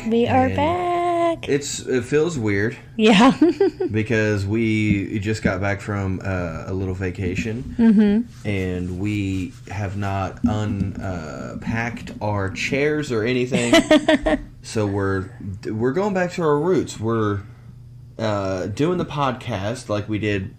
We are back. It feels weird. Yeah. Because we just got back from a little vacation. Mm-hmm. And we have not unpacked our chairs or anything. So we're going back to our roots. We're doing the podcast like we did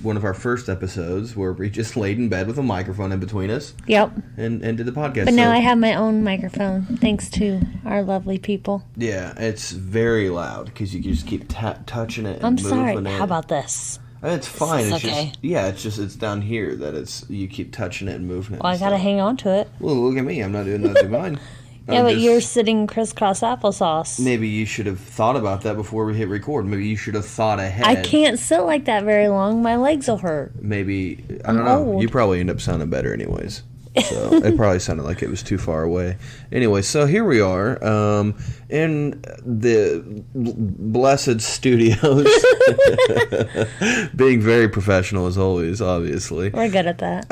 one of our first episodes where we just laid in bed with a microphone in between us. Yep. And did the podcast. But now I have my own microphone, thanks to our lovely people. Yeah, it's very loud because you can just keep touching it and I'm moving sorry. it. How about this? It's fine. It's okay. It's down here that you keep touching it and moving it. Well, I gotta hang on to it. Well, look at me. I'm not doing nothing mine. Yeah, but you're sitting crisscross applesauce. Maybe you should have thought about that before we hit record. Maybe you should have thought ahead. I can't sit like that very long. My legs will hurt. Maybe, I don't know. Old. You probably end up sounding better anyways. So it probably sounded like it was too far away. Anyway, so here we are in the blessed studios. Being very professional as always, obviously. We're good at that.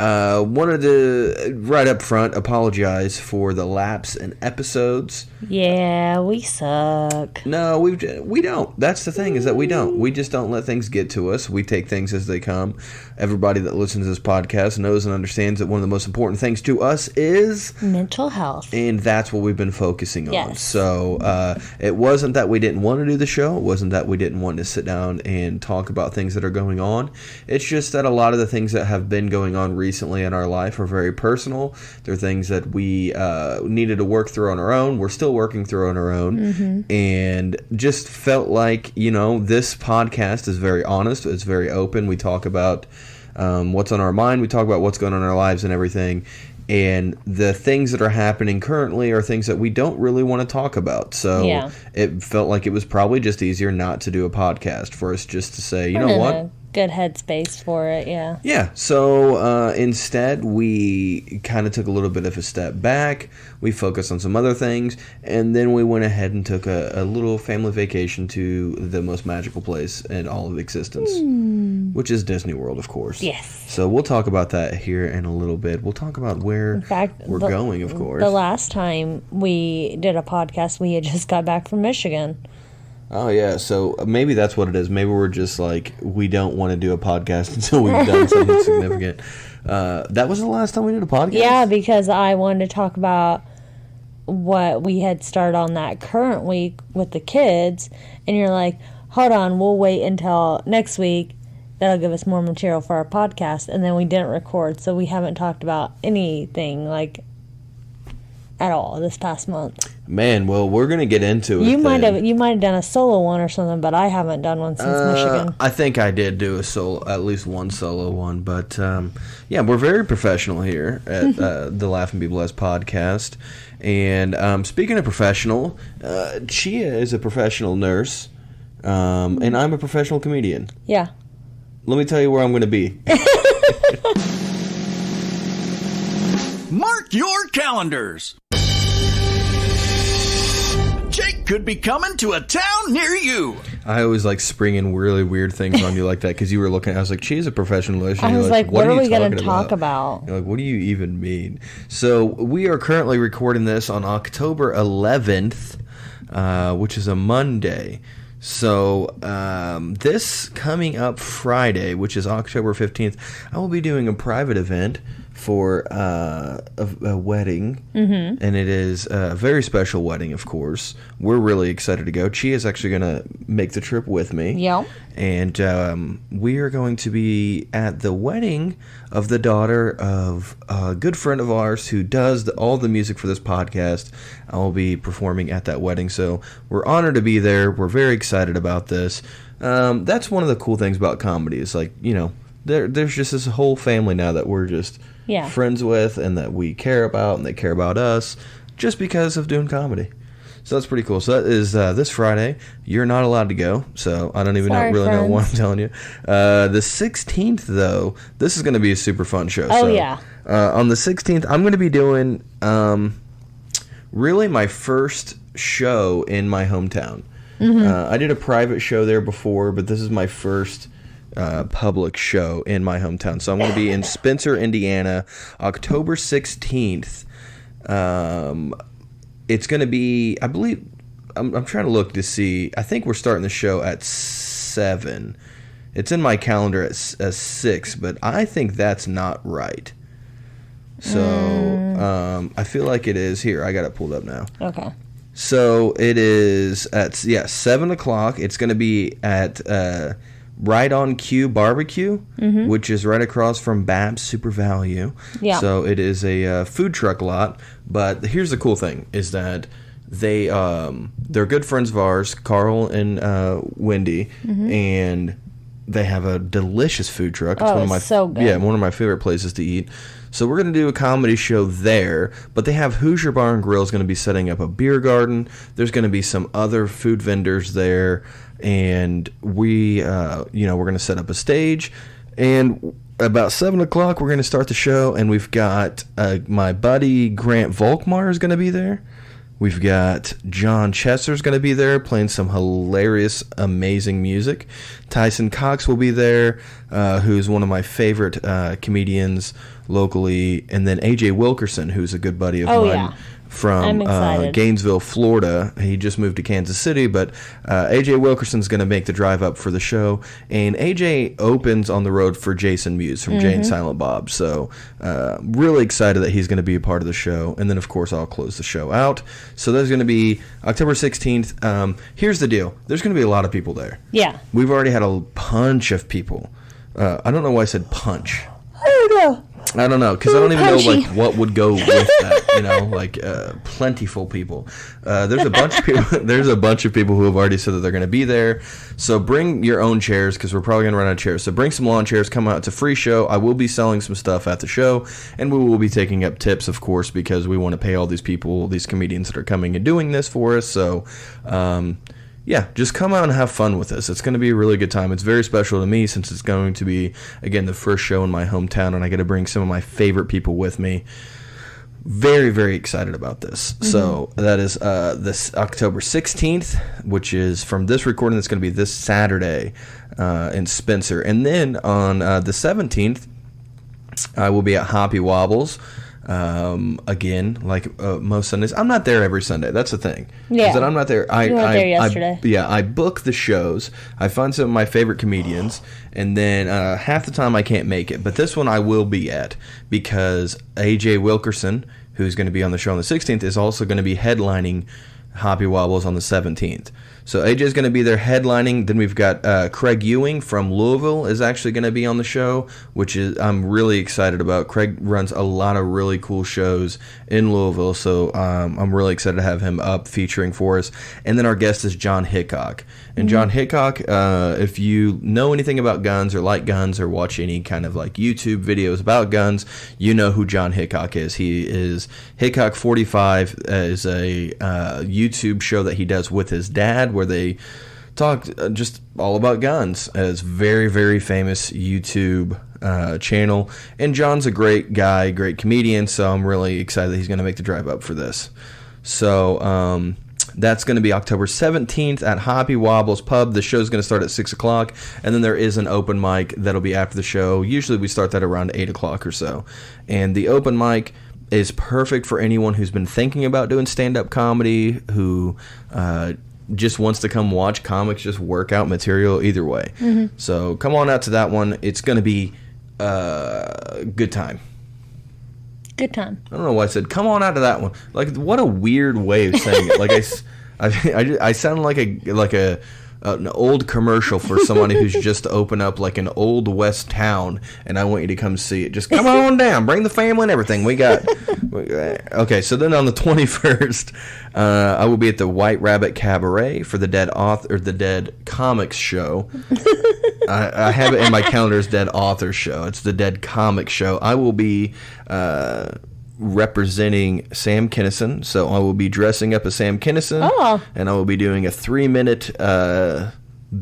Wanted to, right up front, apologize for the lapse in episodes. Yeah, we suck. No, we don't. That's the thing, is that we don't. We just don't let things get to us. We take things as they come. Everybody that listens to this podcast knows and understands that one of the most important things to us is mental health. And that's what we've been focusing on. Yes. So it wasn't that we didn't want to do the show. It wasn't that we didn't want to sit down and talk about things that are going on. It's just that a lot of the things that have been going on recently in our life are very personal. They're things that we needed to work through on our own. We're still working through on our own. Mm-hmm. And just felt like, this podcast is very honest. It's very open. We talk about what's on our mind. We talk about what's going on in our lives and everything. And the things that are happening currently are things that we don't really want to talk about. So It felt like it was probably just easier not to do a podcast for us just to say, you know what? Good headspace for it, yeah. Yeah, so instead we kind of took a little bit of a step back. We focused on some other things, and then we went ahead and took a little family vacation to the most magical place in all of existence, which is Disney World, of course. Yes. So we'll talk about that here in a little bit. We'll talk about where we're going, of course. The last time we did a podcast, we had just got back from Michigan. Oh, yeah. So maybe that's what it is. Maybe we're just like, we don't want to do a podcast until we've done something significant. That was the last time we did a podcast? Yeah, because I wanted to talk about what we had started on that current week with the kids. And you're like, hold on, we'll wait until next week. That'll give us more material for our podcast. And then we didn't record, so we haven't talked about anything at all this past month. Man, well, we're gonna get into it. You might have done a solo one or something, but I haven't done one since Michigan. I think I did do at least one solo one, but we're very professional here at the Laugh and Be Blessed podcast. And speaking of professional, Chia is a professional nurse, and I'm a professional comedian. Yeah. Let me tell you where I'm going to be. Mark your calendars. Jake could be coming to a town near you. I always like springing really weird things on you like that because you were looking. I was like, she's a professional nurse. I was like, what are we going to talk about? You're like, what do you even mean? So we are currently recording this on October 11th, which is a Monday. So this coming up Friday, which is October 15th, I will be doing a private event for a wedding, and it is a very special wedding, of course. We're really excited to go. Chia is actually going to make the trip with me. Yeah. And we are going to be at the wedding of the daughter of a good friend of ours who does all the music for this podcast. I will be performing at that wedding, so we're honored to be there. We're very excited about this. That's one of the cool things about comedy is, there's just this whole family now that we're just friends with and that we care about and they care about us just because of doing comedy. So that's pretty cool. So that is this Friday. You're not allowed to go, so I don't even really know what I'm telling you. The 16th, though, this is going to be a super fun show. Oh, yeah. On the 16th, I'm going to be doing really my first show in my hometown. I did a private show there before, but this is my first public show in my hometown. So I'm going to be in Spencer, Indiana, October 16th. It's going to be, I believe, I'm trying to look to see. I think we're starting the show at 7. It's in my calendar at 6, but I think that's not right. So I feel like it is. Here, I got it pulled up now. Okay. So it is at 7 o'clock. It's going to be at Right on Cue Barbecue, which is right across from Bab's Super Value. Yeah. So it is a food truck lot. But here's the cool thing: is that they're good friends of ours, Carl and Wendy, and they have a delicious food truck. It's so good. Yeah, one of my favorite places to eat. So we're going to do a comedy show there, but they have Hoosier Bar and Grill is going to be setting up a beer garden. There's going to be some other food vendors there, and we're going to set up a stage. And about 7 o'clock, we're going to start the show, and we've got my buddy Grant Volkmar is going to be there. We've got John Chester's going to be there playing some hilarious, amazing music. Tyson Cox will be there, who's one of my favorite comedians locally. And then A.J. Wilkerson, who's a good buddy of mine from Gainesville, Florida. He just moved to Kansas City, but A.J. Wilkerson's going to make the drive up for the show. And A.J. opens on the road for Jason Mewes from Jay and Silent Bob. So really excited that he's going to be a part of the show. And then, of course, I'll close the show out. So there's going to be October 16th. Here's the deal. There's going to be a lot of people there. Yeah. We've already had a bunch of people. I don't know why I said punch. I don't know, because I don't even know like what would go with that. Plentiful people. There's a bunch of people. There's a bunch of people who have already said that they're going to be there. So bring your own chairs, because we're probably going to run out of chairs. So bring some lawn chairs. Come out. It's a free show. I will be selling some stuff at the show, and we will be taking up tips, of course, because we want to pay all these people, these comedians that are coming and doing this for us. So. Yeah, just come out and have fun with us. It's going to be a really good time. It's very special to me since it's going to be, again, the first show in my hometown, and I get to bring some of my favorite people with me. Very, very excited about this. So that is this October 16th, which is from this recording. That's going to be this Saturday in Spencer. And then on the 17th, I will be at Hoppy Wobbles. Again, like most Sundays, I'm not there every Sunday. That's the thing. Yeah, that I'm not there. You weren't there yesterday. I book the shows. I find some of my favorite comedians, and then half the time I can't make it. But this one I will be at, because A.J. Wilkerson, who's going to be on the show on the 16th, is also going to be headlining Hoppy Wobbles on the 17th. So AJ's going to be there headlining. Then we've got Craig Ewing from Louisville is actually going to be on the show, which is I'm really excited about. Craig runs a lot of really cool shows in Louisville, so I'm really excited to have him up featuring for us. And then our guest is John Hickok. And John Hickok, if you know anything about guns or like guns or watch any kind of like YouTube videos about guns, you know who John Hickok is. He is Hickok 45 is a YouTube show that he does with his dad, where they talk just all about guns. It's very, very famous YouTube channel. And John's a great guy, great comedian, so I'm really excited that he's going to make the drive up for this. So that's going to be October 17th at Hoppy Wobbles Pub. The show's going to start at 6 o'clock, and then there is an open mic that'll be after the show. Usually we start that around 8 o'clock or so. And the open mic is perfect for anyone who's been thinking about doing stand-up comedy, who just wants to come watch comics just work out material either way. So come on out to that one. It's going to be a good time. Good time. I don't know why I said come on out to that one. Like, what a weird way of saying it. Like I sound like an old commercial for somebody who's just opened up like an old west town, and I want you to come see it. Just come on down, bring the family and everything. We got okay. So then on the 21st, I will be at the White Rabbit Cabaret for the Dead Comics show. I have it in my calendar as Dead Authors show. It's the Dead Comics show. I will be representing Sam Kinison, so I will be dressing up as Sam Kinison, and I will be doing a 3-minute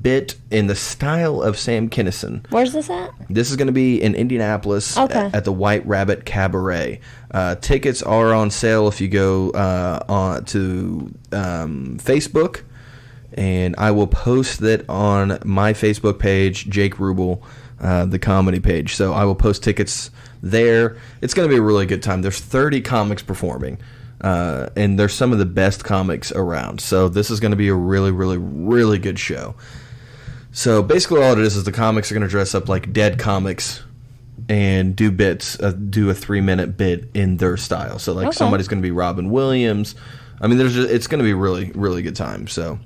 bit in the style of Sam Kinison. Where's this at? This is going to be in Indianapolis at the White Rabbit Cabaret. Tickets are on sale if you go on to Facebook, and I will post that on my Facebook page, Jake Rubel, the comedy page. So I will post tickets there. It's going to be a really good time. There's 30 comics performing. and they're some of the best comics around. So this is going to be a really, really, really good show. So basically all it is the comics are going to dress up like dead comics and do bits, do a 3-minute bit in their style. So like somebody's going to be Robin Williams. I mean, it's going to be really, really good time. So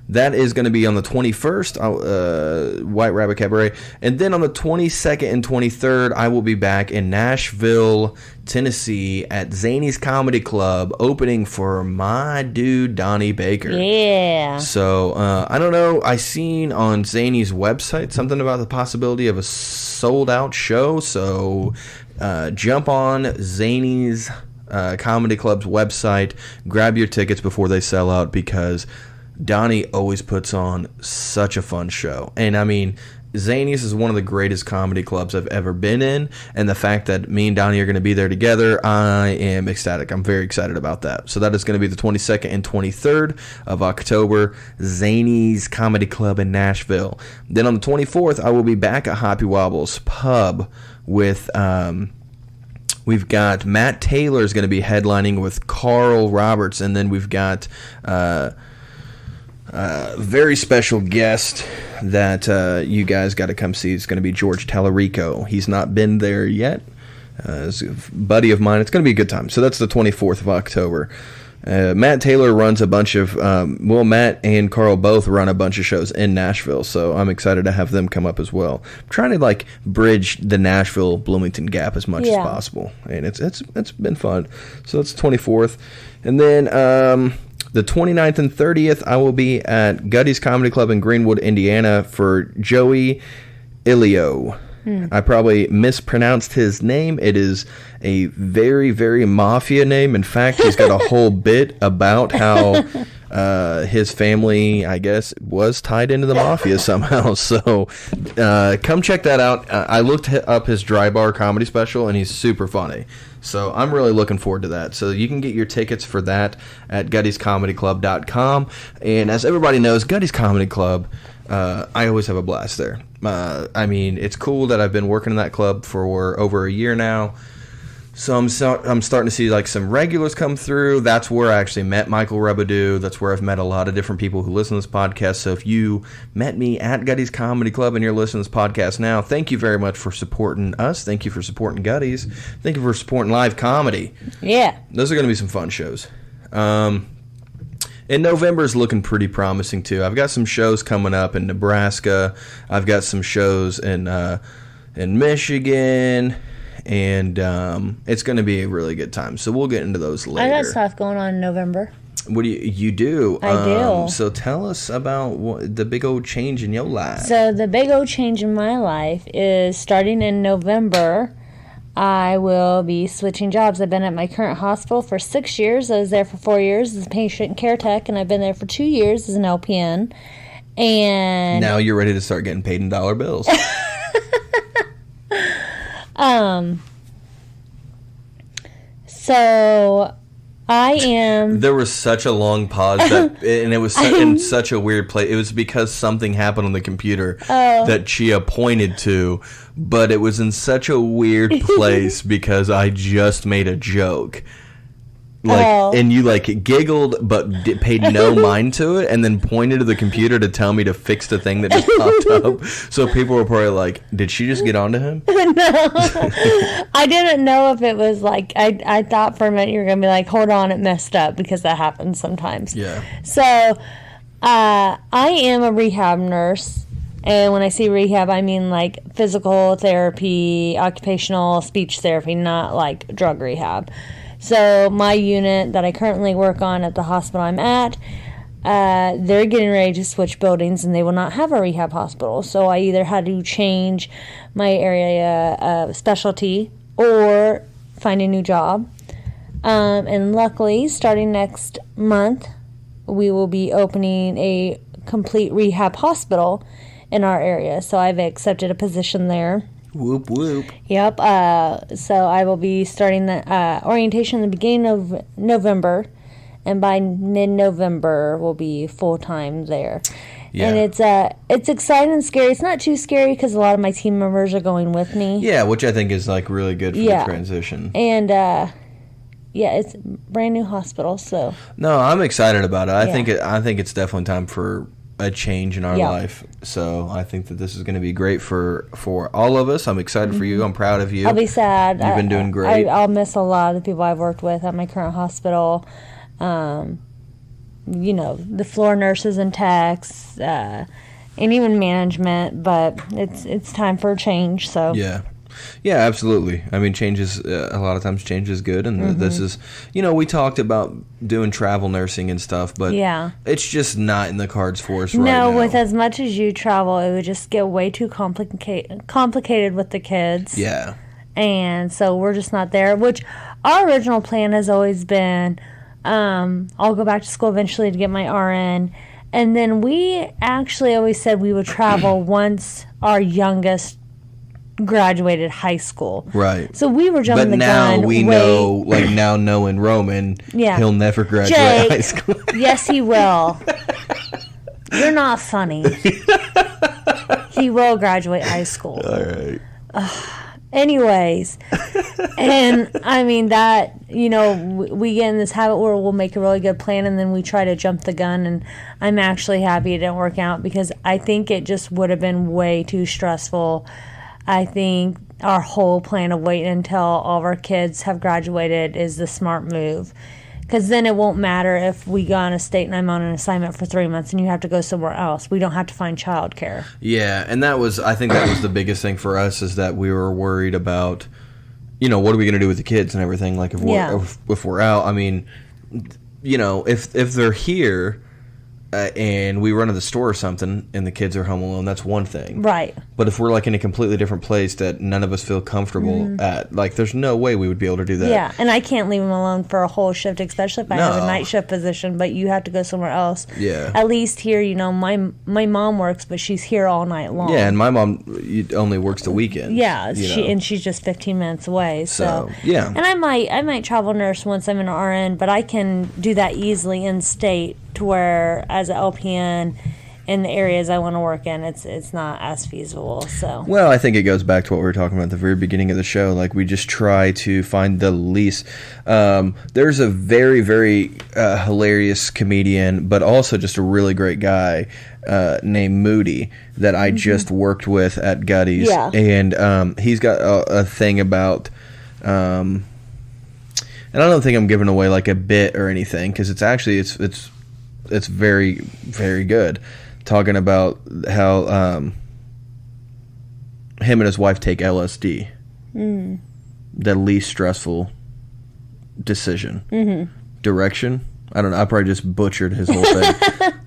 that is going to be on the 21st, White Rabbit Cabaret. And then on the 22nd and 23rd, I will be back in Nashville, Tennessee at Zany's Comedy Club, opening for my dude, Donnie Baker. Yeah. So, I don't know. I seen on Zany's website something about the possibility of a sold-out show. So, jump on Zany's Comedy Club's website. Grab your tickets before they sell out, because Donnie always puts on such a fun show. And I mean, Zany's is one of the greatest comedy clubs I've ever been in, and the fact that me and Donnie are going to be there together, I am ecstatic. I'm very excited about that. So that is going to be the 22nd and 23rd of October, Zany's Comedy Club in Nashville. Then on the 24th, I will be back at Hoppy Wobble's Pub with we've got Matt Taylor's going to be headlining with Carl Roberts, and then we've got very special guest that you guys got to come see. It's going to be George Tallarico. He's not been there yet. He's a buddy of mine. It's going to be a good time. So that's the 24th of October. Matt Taylor runs a bunch of, Matt and Carl both run a bunch of shows in Nashville, so I'm excited to have them come up as well. I'm trying to like bridge the Nashville-Bloomington gap as much as possible, and it's been fun. So that's the 24th. And then the 29th and 30th, I will be at Gutty's Comedy Club in Greenwood, Indiana for Joey Ilio. I probably mispronounced his name. It is a very, very mafia name. In fact, he's got a whole bit about how his family, I guess, was tied into the mafia somehow. So come check that out. I looked up his dry bar comedy special, and he's super funny. So I'm really looking forward to that. So you can get your tickets for that at Gutty'sComedyClub.com. And as everybody knows, Gutty's Comedy Club, I always have a blast there. I mean, it's cool that I've been working in that club for over a year now. So I'm starting to see like some regulars come through. That's where I actually met Michael Rubadue. That's where I've met a lot of different people who listen to this podcast. So if you met me at Gutty's Comedy Club and you're listening to this podcast now, thank you very much for supporting us. Thank you for supporting Gutty's. Thank you for supporting live comedy. Yeah. Those are going to be some fun shows. And November is looking pretty promising too. I've got some shows coming up in Nebraska. I've got some shows in Michigan. And it's going to be a really good time. So we'll get into those later. I got stuff going on in November. What do you do? I do. So tell us about the big old change in your life. So the big old change in my life is starting in November, I will be switching jobs. I've been at my current hospital for 6 years. I was there for 4 years as a patient care tech, and I've been there for 2 years as an LPN. And now you're ready to start getting paid in dollar bills. So I am. There was such a long pause, and it was in such a weird place. It was because something happened on the computer that Chia pointed to, but it was in such a weird place because I just made a joke. And you giggled but paid no mind to it, and then pointed to the computer to tell me to fix the thing that just popped up. So people were probably like, "Did she just get onto him?" No, I didn't know if it was like I thought for a minute you were gonna be like, "Hold on, it messed up," because that happens sometimes. Yeah. So I am a rehab nurse. And when I say rehab, I mean like physical therapy, occupational speech therapy, not like drug rehab. So my unit that I currently work on at the hospital I'm at, they're getting ready to switch buildings, and they will not have a rehab hospital. So I either had to change my area of specialty or find a new job. And luckily, starting next month, we will be opening a complete rehab hospital in our area. So I've accepted a position there. Whoop, whoop. Yep. So I will be starting the orientation in the beginning of November, and by mid-November we'll be full-time there. Yeah. And it's exciting and scary. It's not too scary because a lot of my team members are going with me. Yeah, which I think is like really good for the transition. And Yeah, it's a brand new hospital, so. No, I'm excited about it. I think it's definitely time for a change in our life. So I think that this is going to be great for all of us. I'm excited for you. I'm proud of you. I'll be sad. You've been doing great. I'll miss a lot of the people I've worked with at my current hospital. You know, the floor nurses and techs, and even management. But it's time for a change. So Yeah, absolutely. I mean, a lot of times change is good, and this is, we talked about doing travel nursing and stuff, but it's just not in the cards for us right now. No, with as much as you travel, it would just get way too complicated with the kids. Yeah. And so we're just not there, which our original plan has always been, I'll go back to school eventually to get my RN, and then we actually always said we would travel once our youngest graduated high school. Right. So we were jumping the gun. But now we know, like now knowing Roman, he'll never graduate high school. Yes, he will. You're not funny. He will graduate high school. All right. Anyways, and I mean that, we get in this habit where we'll make a really good plan and then we try to jump the gun, and I'm actually happy it didn't work out because I think it just would have been way too stressful. I think our whole plan of waiting until all of our kids have graduated is the smart move. Because then it won't matter if we go on a state and I'm on an assignment for 3 months and you have to go somewhere else. We don't have to find childcare. Yeah, and I think that was the biggest thing for us, is that we were worried about, what are we going to do with the kids and everything? Like if we're out, I mean, if they're here and we run to the store or something and the kids are home alone, that's one thing. Right. But if we're like in a completely different place that none of us feel comfortable at, like there's no way we would be able to do that. Yeah, and I can't leave them alone for a whole shift, especially if I have a night shift position, but you have to go somewhere else. Yeah. At least here, my mom works, but she's here all night long. Yeah, and my mom only works the weekends. Yeah, and she's just 15 minutes away. So yeah. And I might travel nurse once I'm an RN, but I can do that easily in state, to where as an LPN in the areas I want to work in, it's not as feasible. So well, I think it goes back to what we were talking about at the very beginning of the show. Like, we just try to find the least. There's a very, very hilarious comedian, but also just a really great guy named Moody that I just worked with at Gutty's. Yeah. And he's got a thing about... and I don't think I'm giving away like a bit or anything, because it's actually it's very, very good. Talking about how him and his wife take LSD. The least stressful decision. Direction? I don't know. I probably just butchered his whole thing.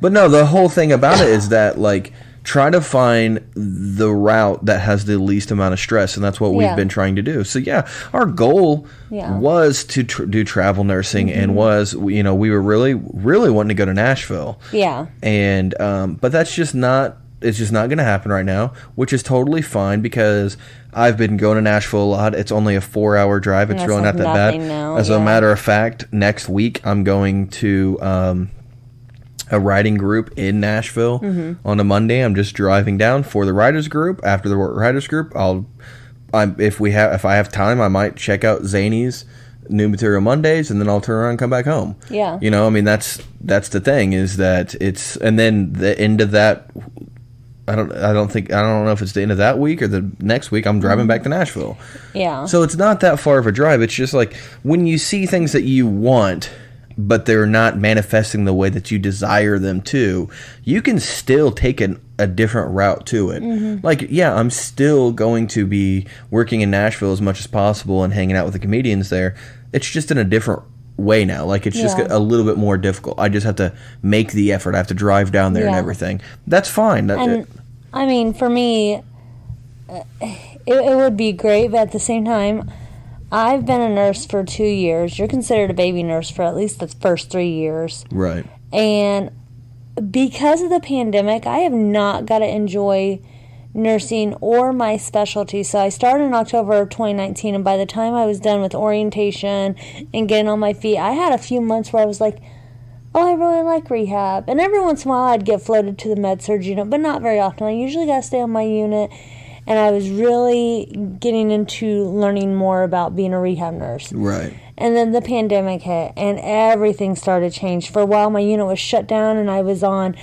But no, the whole thing about it is that, like, try to find the route that has the least amount of stress, and that's what we've been trying to do. So yeah, our goal was to do travel nursing, and was, we were really, really wanting to go to Nashville. Yeah. And but that's just not. It's just not going to happen right now, which is totally fine, because I've been going to Nashville a lot. It's only a 4-hour drive. It's really not that bad. Now, As a matter of fact, next week I'm going to a writing group in Nashville on a Monday. I'm just driving down for the writers group. After the writers group, if I have time, I might check out Zany's New Material Mondays, and then I'll turn around and come back home. Yeah. I mean, that's the thing, is that it's, and then the end of that, I don't know if it's the end of that week or the next week, I'm driving back to Nashville. Yeah. So it's not that far of a drive. It's just like, when you see things that you want, but they're not manifesting the way that you desire them to, you can still take a different route to it. Like, yeah, I'm still going to be working in Nashville as much as possible and hanging out with the comedians there. It's just in a different way now. Like, it's just a little bit more difficult. I just have to make the effort. I have to drive down there and everything. That's fine. I mean, for me, it would be great, but at the same time, I've been a nurse for 2 years. You're considered a baby nurse for at least the first 3 years. Right. And because of the pandemic, I have not got to enjoy nursing or my specialty. So I started in October of 2019, and by the time I was done with orientation and getting on my feet, I had a few months where I was like, oh, I really like rehab. And every once in a while I'd get floated to the med-surg unit, but not very often. I usually got to stay on my unit. And I was really getting into learning more about being a rehab nurse. Right. And then the pandemic hit, and everything started to change. For a while, my unit was shut down, and I was on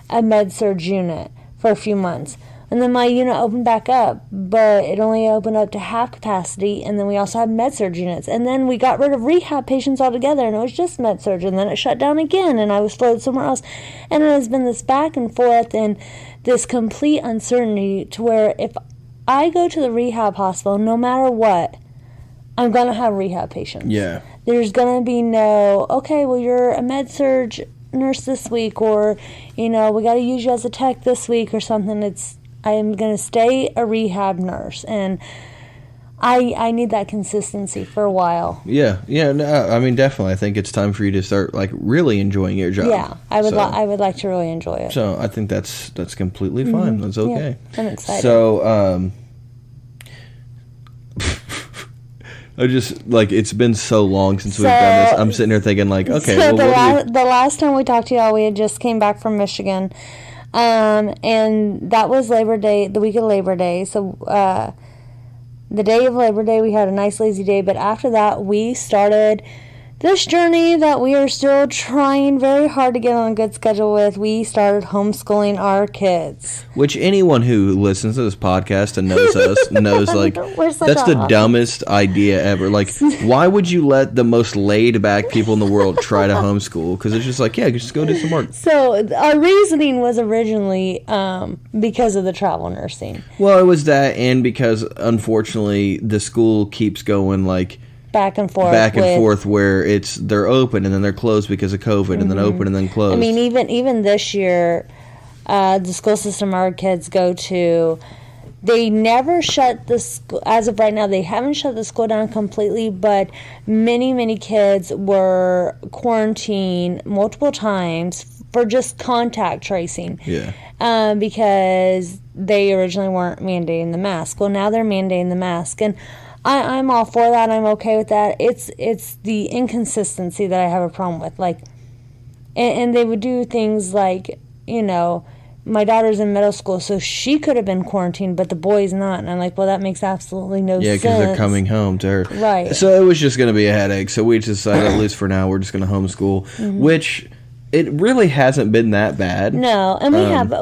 a med-surg unit for a few months. And then my unit opened back up, but it only opened up to half capacity, and then we also had med-surg units. And then we got rid of rehab patients altogether, and it was just med-surg, and then it shut down again, and I was floated somewhere else. And it has been this back and forth and this complete uncertainty to where if I go to the rehab hospital, no matter what, I'm going to have rehab patients. Yeah. There's going to be no, okay, well, you're a med-surg nurse this week, or, we got to use you as a tech this week or something. I am going to stay a rehab nurse, and I need that consistency for a while. Yeah, no, I mean, definitely. I think it's time for you to start, really enjoying your job. Yeah, I would like to really enjoy it. So I think that's completely fine. That's okay. Yeah, I'm excited. So, I just, it's been so long since we've done this. I'm sitting here thinking, okay, so the last time we talked to y'all, we had just came back from Michigan. And that was Labor Day, the week of Labor Day. So, the day of Labor Day, we had a nice lazy day. But after that, we started this journey that we are still trying very hard to get on a good schedule with. We started homeschooling our kids. Which anyone who listens to this podcast and knows us knows, that's the dumbest idea ever. Why would you let the most laid-back people in the world try to homeschool? Because it's just just go do some work. So our reasoning was originally because of the travel nursing. Well, it was that, and because, unfortunately, the school keeps going, back and forth where they're open and then they're closed because of COVID, and then open and then closed. I mean, even this year, the school system our kids go to, they never shut the school, as of right now, they haven't shut the school down completely, but many kids were quarantined multiple times for just contact tracing. Yeah. Because they originally weren't mandating the mask. Well, now they're mandating the mask, and I'm all for that. I'm okay with that. It's the inconsistency that I have a problem with. And they would do things my daughter's in middle school, so she could have been quarantined, but the boy's not. And I'm like, well, that makes absolutely no sense. Yeah, because they're coming home to her. Right. So it was just going to be a headache. So we decided, at least for now, we're just going to homeschool, which it really hasn't been that bad. No, and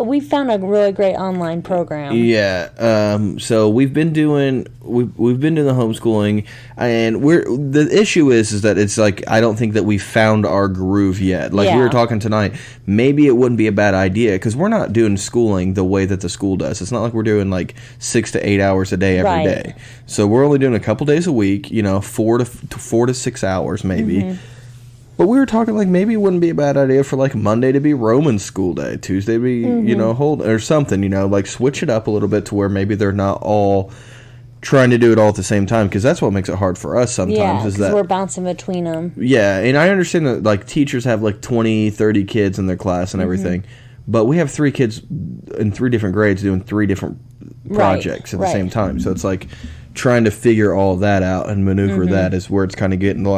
we found a really great online program. Yeah. So we've been doing the homeschooling, and the issue is that it's I don't think that we found our groove yet. We were talking tonight, maybe it wouldn't be a bad idea, because we're not doing schooling the way that the school does. It's not like we're doing 6 to 8 hours a day every day. So we're only doing a couple days a week, 4 to 6 hours maybe. But we were talking maybe it wouldn't be a bad idea for Monday to be Roman school day, Tuesday to be hold or something, switch it up a little bit to where maybe they're not all trying to do it all at the same time, because that's what makes it hard for us sometimes. Yeah, because we're bouncing between them. Yeah, and I understand that teachers have 20, 30 kids in their class and everything, but we have 3 kids in 3 different grades doing 3 different projects at the same time. So it's trying to figure all of that out and maneuver that is where it's kind of getting oh,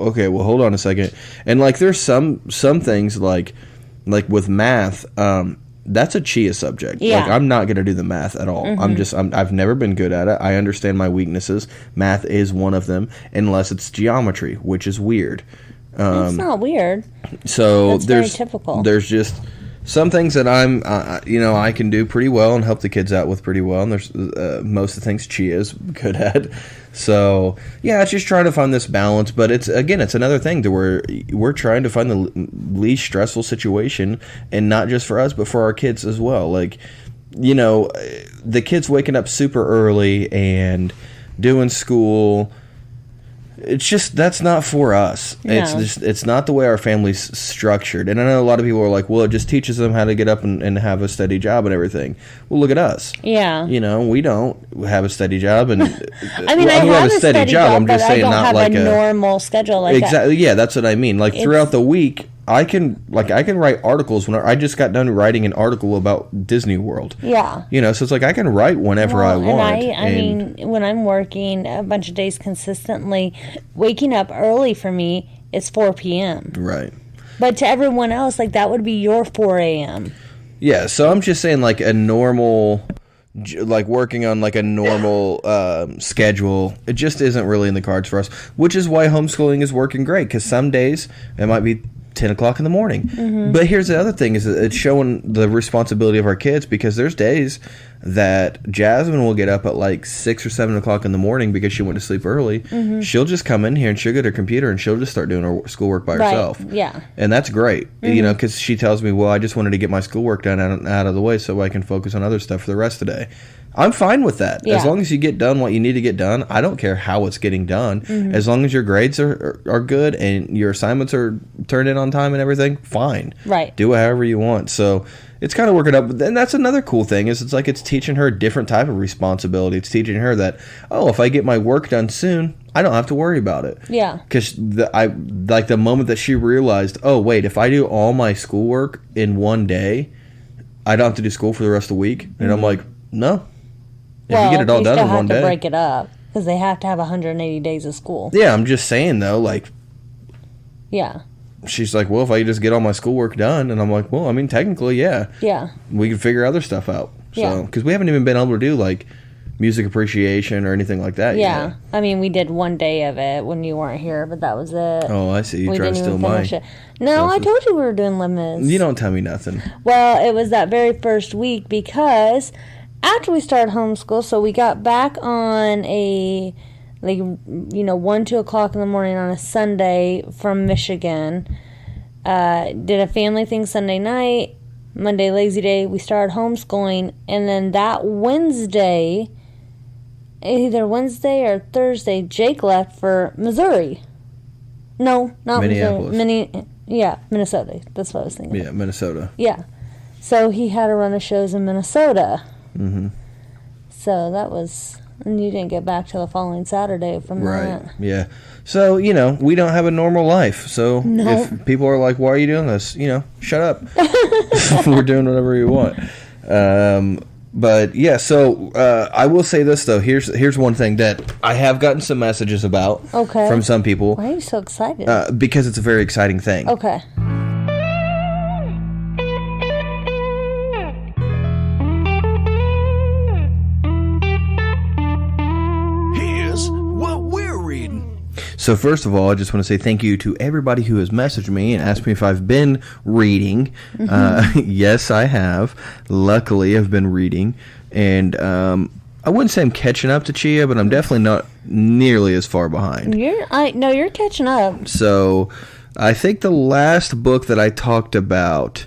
okay, well, hold on a second. And there's some things like with math, that's a chia subject. Yeah. I'm not going to do the math at all. I've never been good at it. I understand my weaknesses. Math is one of them, unless it's geometry, which is weird. It's not weird. So that's very typical. There's just some things that I can do pretty well and help the kids out with pretty well, and there's most of the things Chia's good at. So yeah, it's just trying to find this balance. But it's another thing to where we're trying to find the least stressful situation, and not just for us, but for our kids as well. The kids waking up super early and doing school. It's just, that's not for us. No. It's not the way our family's structured. And I know a lot of people are like, well, it just teaches them how to get up and have a steady job and everything. Well, look at us. Yeah. We don't have a steady job. And I mean, I have a steady job, I'm just saying, not like a normal schedule like exactly. Yeah, that's what I mean. Throughout the week, I can write articles. When I just got done writing an article about Disney World. Yeah. So it's I can write whenever I want. And I mean, when I'm working a bunch of days consistently, waking up early for me is 4 p.m. Right. But to everyone else, that would be your 4 a.m. Yeah, so I'm just saying a normal like working on like a normal schedule. It just isn't really in the cards for us, which is why homeschooling is working great, because some days it might be 10 o'clock in the morning. But here's the other thing, is it's showing the responsibility of our kids, because there's days that Jasmine will get up at like 6 or 7 o'clock in the morning because she went to sleep early. She'll just come in here and she'll get her computer and she'll just start doing her schoolwork by herself. Yeah. And that's great, you know, because she tells me, well, I just wanted to get my schoolwork done out of the way so I can focus on other stuff for the rest of the day. I'm fine with that. As long as you get done what you need to get done. I don't care how it's getting done. As long as your grades are good and your assignments are turned in on time and everything, fine. Right. Do it however you want. So it's kind of working out. But then that's another cool thing, is it's like it's teaching her a different type of responsibility. It's teaching her that, oh, if I get my work done soon, I don't have to worry about it. Yeah. Because the moment that she realized, oh, wait, if I do all my schoolwork in one day, I don't have to do school for the rest of the week. And I'm like, no. If you get it all done in one day. You still have to break it up, because they have to have 180 days of school. Yeah, I'm just saying, though, like... Yeah. She's like, well, if I just get all my schoolwork done, and I'm like, well, I mean, technically, yeah. Yeah. We can figure other stuff out. So, because we haven't even been able to do, like, music appreciation or anything like that yet. I mean, we did one day of it when you weren't here, but that was it. Oh, I see. You tried to steal mine. No, I told you we were doing Les Mis. You don't tell me nothing. Well, it was that very first week, because after we started homeschool, so we got back on a, 1, 2 o'clock in the morning on a Sunday from Michigan. Did a family thing Sunday night, Monday lazy day. We started homeschooling, and then that Wednesday, either Wednesday or Thursday, Jake left for Missouri. No, not Minneapolis. Missouri. Minnesota. That's what I was thinking. Yeah, Minnesota. Yeah. So he had a run of shows in Minnesota. So that was... And you didn't get back till the following Saturday from that. Right, yeah. So, we don't have a normal life. So if people are like, why are you doing this? Shut up. We're doing whatever you want. But, yeah, so I will say this, though. Here's one thing that I have gotten some messages about from some people. Why are you so excited? Because it's a very exciting thing. Okay. So first of all, I just want to say thank you to everybody who has messaged me and asked me if I've been reading. Yes, I have. Luckily, I've been reading. And I wouldn't say I'm catching up to Chia, but I'm definitely not nearly as far behind. You're catching up. So I think the last book that I talked about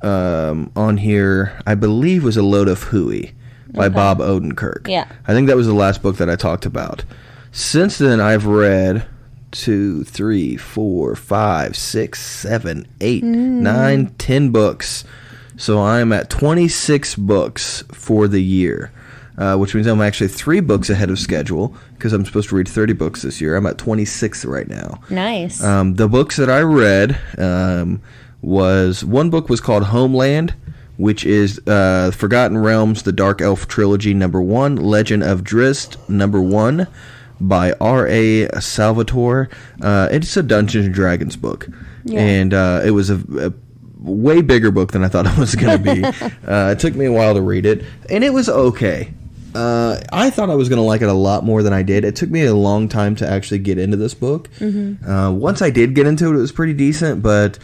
on here, I believe, was A Load of Hooey by Bob Odenkirk. Yeah. I think that was the last book that I talked about. Since then, I've read 2, 3, 4, 5, 6, 7, 8, 9, 10 books. So I'm at 26 books for the year, which means I'm actually 3 books ahead of schedule, because I'm supposed to read 30 books this year. I'm at 26 right now. Nice. The books that I read one book was called Homeland, which is Forgotten Realms, the Dark Elf Trilogy, #1, Legend of Drizzt, #1, by R.A. Salvatore. It's a Dungeons & Dragons book. Yeah. And it was a way bigger book than I thought it was going to be. It took me a while to read it, and it was okay. I thought I was going to like it a lot more than I did. It took me a long time to actually get into this book. Once I did get into it, it was pretty decent, but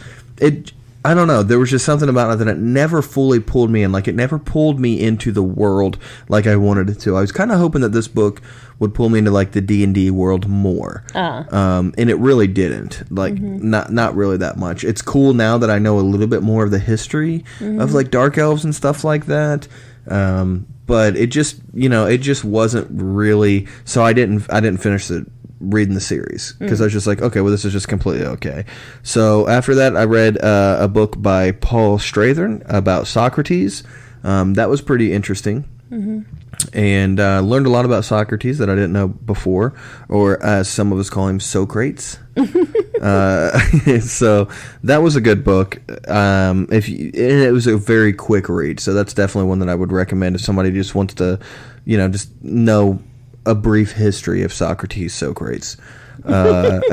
I don't know. There was just something about it that it never fully pulled me in. Like, it never pulled me into the world like I wanted it to. I was kind of hoping that this book would pull me into, like, the D&D world more. And it really didn't. Like, not really that much. It's cool now that I know a little bit more of the history of, like, Dark Elves and stuff like that. But it just, it just wasn't really... So I didn't finish reading the series, because I was just like, okay, well, this is just completely okay. So after that, I read a book by Paul Strathern about Socrates. That was pretty interesting, and learned a lot about Socrates that I didn't know before, or as some of us call him, Socrates. So that was a good book. It was a very quick read, so that's definitely one that I would recommend if somebody just wants to, just know a brief history of Socrates. And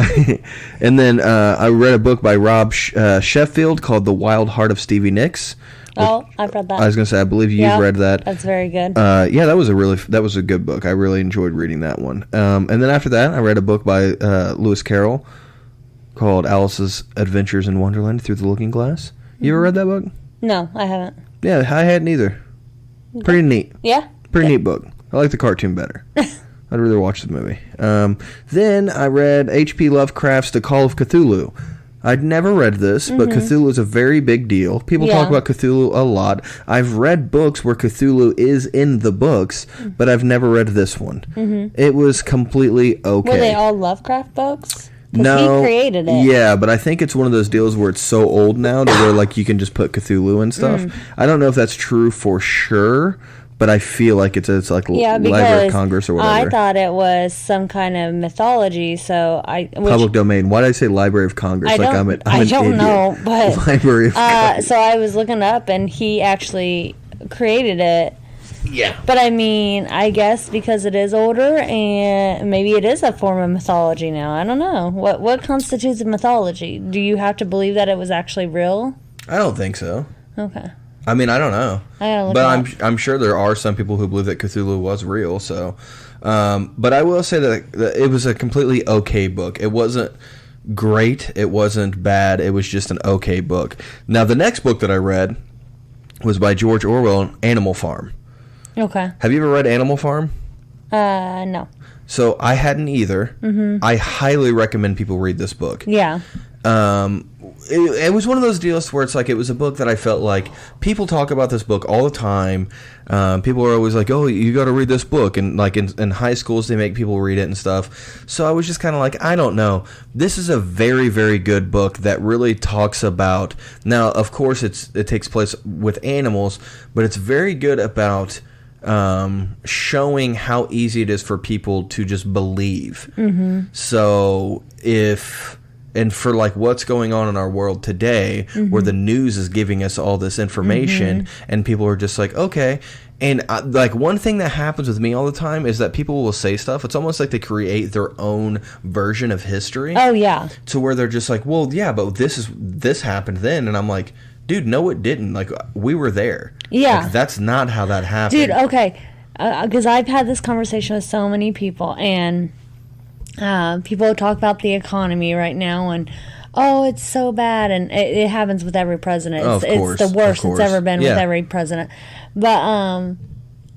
then I read a book by Rob Sheffield called The Wild Heart of Stevie Nicks, Oh, I've read that. I was going to say, I believe you've read that. That's very good. Yeah, that was a good book. I really enjoyed reading that one. And then after that, I read a book by Lewis Carroll called Alice's Adventures in Wonderland Through the Looking Glass. You ever read that book? No, I haven't. Yeah, I hadn't either. Pretty neat. Yeah? Pretty neat book. I like the cartoon better. I'd rather watch the movie. Then I read H.P. Lovecraft's The Call of Cthulhu. I'd never read this, but Cthulhu is a very big deal. People talk about Cthulhu a lot. I've read books where Cthulhu is in the books, but I've never read this one. It was completely okay. Were they all Lovecraft books? No, he created it. Yeah, but I think it's one of those deals where it's so old now to where like you can just put Cthulhu and stuff. I don't know if that's true for sure, but I feel like it's like Library of Congress or whatever. I thought it was some kind of mythology, so public domain. Why did I say Library of Congress? I don't know, but Library of Congress. So I was looking up, and he actually created it. Yeah. But I mean, I guess because it is older, and maybe it is a form of mythology now. I don't know. What constitutes a mythology? Do you have to believe that it was actually real? I don't think so. Okay. I mean, I don't know. I gotta look but I'm sure there are some people who believe that Cthulhu was real. So, but I will say that it was a completely okay book. It wasn't great. It wasn't bad. It was just an okay book. Now, the next book that I read was by George Orwell, Animal Farm. Okay. Have you ever read Animal Farm? No. So I hadn't either. I highly recommend people read this book. Yeah. It was one of those deals where it's like it was a book that I felt like people talk about this book all the time. People are always like, "Oh, you got to read this book," and like in high schools they make people read it and stuff. So I was just kind of like, I don't know. This is a very, very good book that really talks about. Now, of course, it takes place with animals, but it's very good about showing how easy it is for people to just believe. So and for like what's going on in our world today, where the news is giving us all this information, and people are just like, okay. And like one thing that happens with me all the time is that people will say stuff. It's almost like they create their own version of history. Oh yeah. To where they're just like, well, yeah, but this happened then, and I'm like, dude, no, it didn't. Like we were there. Yeah. Like, that's not how that happened. Dude, okay, because I've had this conversation with so many people, and people talk about the economy right now, and it's so bad, and it happens with every president. It's the worst it's ever been with every president. But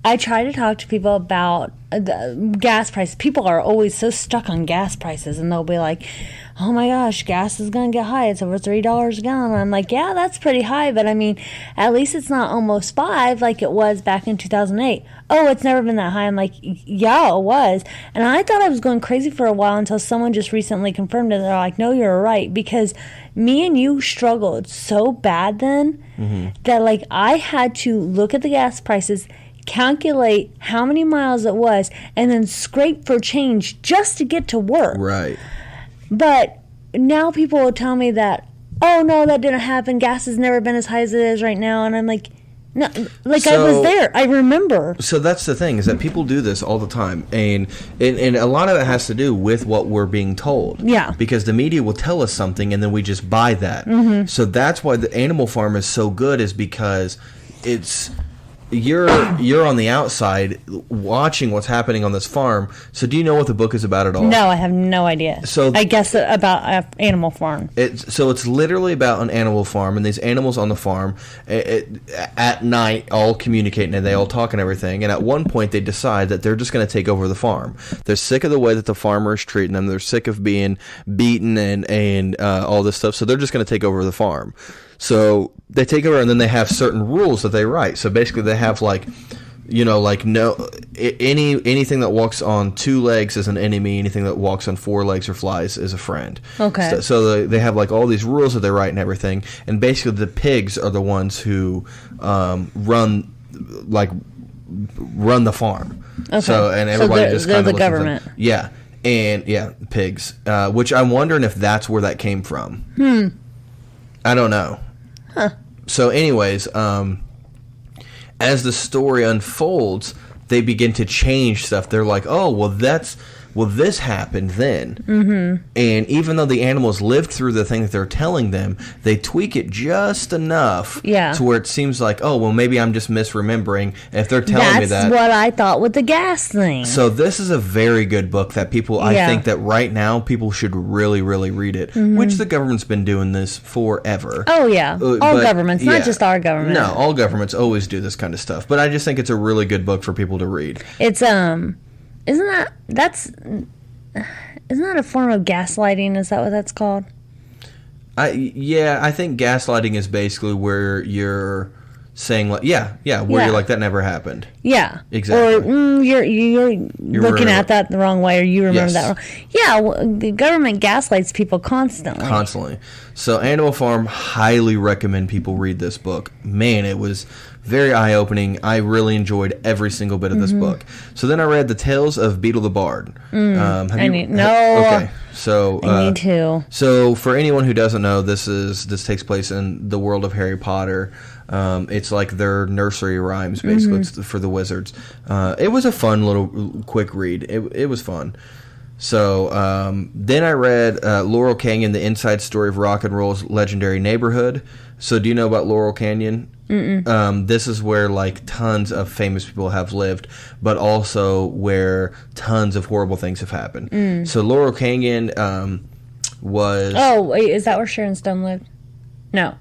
I try to talk to people about the gas prices. People are always so stuck on gas prices, and they'll be like, oh my gosh, gas is going to get high. It's over $3 a gallon. And I'm like, yeah, that's pretty high, but I mean, at least it's not almost $5 like it was back in 2008. Oh, it's never been that high. I'm like, yeah, it was. And I thought I was going crazy for a while until someone just recently confirmed it. They're like, no, you're right, because me and you struggled so bad then that like I had to look at the gas prices, calculate how many miles it was, and then scrape for change just to get to work. Right. But now people will tell me that, oh, no, that didn't happen. Gas has never been as high as it is right now. And I'm like, no, like I was there. I remember. So that's the thing, is that people do this all the time. And a lot of it has to do with what we're being told. Yeah. Because the media will tell us something and then we just buy that. So that's why the Animal Farm is so good, is because it's... You're on the outside watching what's happening on this farm. So do you know what the book is about at all? No, I have no idea. So I guess about Animal Farm. It's literally about an animal farm, and these animals on the farm at night all communicate and they all talk and everything. And at one point they decide that they're just going to take over the farm. They're sick of the way that the farmer is treating them. They're sick of being beaten and all this stuff. So they're just going to take over the farm. So they take over, and then they have certain rules that they write. So basically they have anything that walks on 2 legs is an enemy. Anything that walks on 4 legs or flies is a friend. Okay. So they have like all these rules that they write and everything. And basically the pigs are the ones who run the farm. Okay. So and everybody just kind of the government. Yeah. And pigs. Which I'm wondering if that's where that came from. I don't know. Huh. So anyways, as the story unfolds, they begin to change stuff. They're like, oh, well, Well, this happened then. Mm-hmm. And even though the animals lived through the thing that they're telling them, they tweak it just enough to where it seems like, oh, well, maybe I'm just misremembering if they're telling me that. That's what I thought with the gas thing. So this is a very good book that people, I think that right now, people should really, really read it, which the government's been doing this forever. Oh, yeah. All governments, not just our government. No, all governments always do this kind of stuff. But I just think it's a really good book for people to read. It's, isn't that a form of gaslighting? Is that what that's called? I think gaslighting is basically where you're saying like, you're like, that never happened. Yeah. Exactly. Or you're looking at that the wrong way, or you remember that wrong. Yeah, the government gaslights people constantly. So Animal Farm, highly recommend people read this book. Man, it was very eye-opening. I really enjoyed every single bit of this book. So then I read The Tales of Beetle the Bard. Okay. So I need to. So for anyone who doesn't know, this takes place in the world of Harry Potter. It's like their nursery rhymes, basically, for the wizards. It was a fun little quick read. It was fun. So then I read Laurel Canyon, The Inside Story of Rock and Roll's Legendary Neighborhood. So do you know about Laurel Canyon? This is where like tons of famous people have lived, but also where tons of horrible things have happened. So Laurel Canyon was... Oh, wait, is that where Sharon Stone lived? No.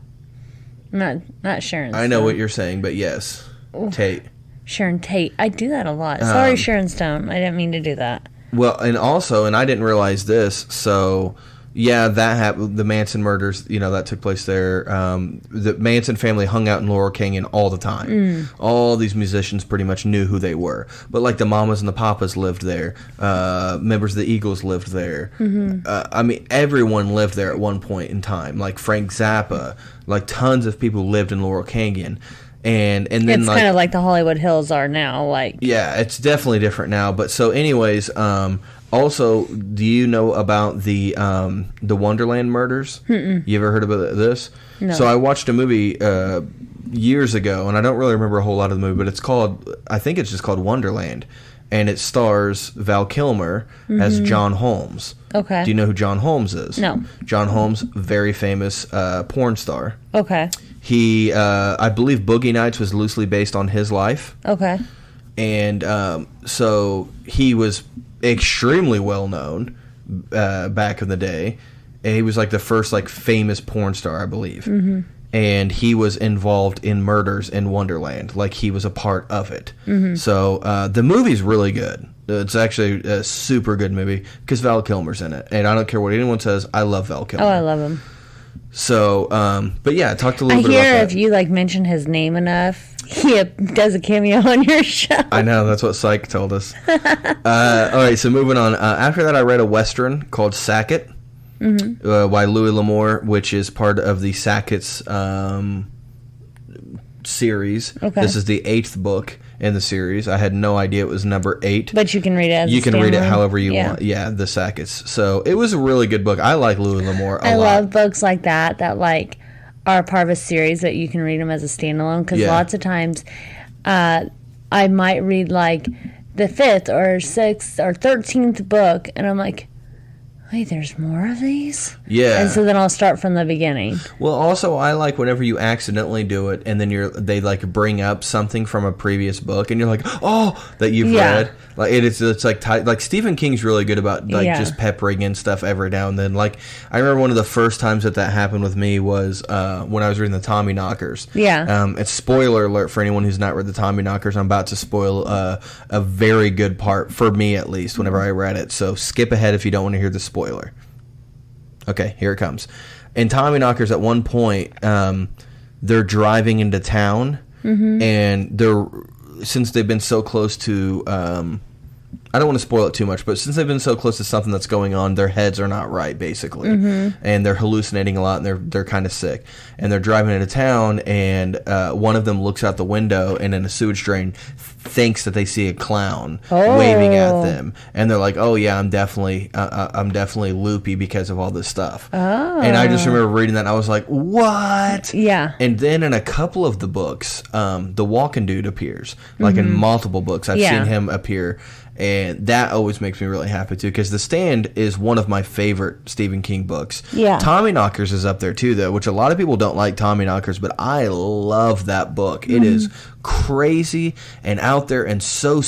Not Sharon Stone. I know what you're saying, but yes. Ooh. Tate. Sharon Tate. I do that a lot. Sorry, Sharon Stone. I didn't mean to do that. Well, and I didn't realize this, so... Yeah, that happened. The Manson murders, that took place there. The Manson family hung out in Laurel Canyon all the time. All these musicians pretty much knew who they were. But like the Mamas and the Papas lived there. Members of the Eagles lived there. Everyone lived there at one point in time. Like Frank Zappa. Like tons of people lived in Laurel Canyon. And then it's kind of like the Hollywood Hills are now. Yeah, it's definitely different now. But so anyways... Also, do you know about the Wonderland murders? You ever heard about this? No. So I watched a movie years ago, and I don't really remember a whole lot of the movie, but I think it's just called Wonderland, and it stars Val Kilmer as John Holmes. Okay. Do you know who John Holmes is? No. John Holmes, very famous porn star. Okay. He, I believe Boogie Nights was loosely based on his life. Okay. And so he was extremely well known back in the day. He was like the first like famous porn star, I believe. And he was involved in murders in Wonderland. Like he was a part of it. So the movie's really good. It's actually a super good movie because Val Kilmer's in it. And I don't care what anyone says, I love Val Kilmer. Oh, I love him. So, but yeah, talked a little bit about that. I hear if you like mention his name enough, he does a cameo on your show. I know, that's what Psych told us. All right, so moving on. After that, I read a Western called Sackett by Louis L'Amour, which is part of the Sackett's series. Okay. This is the 8th book in the series. I had no idea it was number 8. But you can read it as you can read it however you want. Yeah, the Sackett's. So it was a really good book. I like Louis L'Amour a lot. I love books like that like are part of a series that you can read them as a standalone, because lots of times I might read like the 5th or 6th or 13th book, and I'm like, wait, there's more of these? Yeah. And so then I'll start from the beginning. Well, also, I like whenever you accidentally do it, and then they like bring up something from a previous book, and you're like, oh, that you've read. Like it's like Stephen King's really good about just peppering in stuff every now and then. Like I remember one of the first times that happened with me was when I was reading the Tommyknockers. Yeah. It's spoiler alert for anyone who's not read the Tommyknockers. I'm about to spoil a very good part for me, at least, whenever I read it. So skip ahead if you don't want to hear the spoiler. Okay, here it comes. In Tommyknockers, at one point, they're driving into town, and since they've been so close to, I don't want to spoil it too much, but since they've been so close to something that's going on, their heads are not right, basically, and they're hallucinating a lot, and they're kind of sick, and they're driving into town, and one of them looks out the window, and in a sewage drain thinks that they see a clown waving at them, and they're like, "Oh yeah, I'm definitely loopy because of all this stuff." Oh. And I just remember reading that, and I was like, "What?" Yeah. And then in a couple of the books, the Walking Dude appears, like in multiple books. I've seen him appear. And that always makes me really happy, too, because The Stand is one of my favorite Stephen King books. Yeah. Tommyknockers is up there, too, though, which a lot of people don't like Tommyknockers, but I love that book. It is crazy and out there and so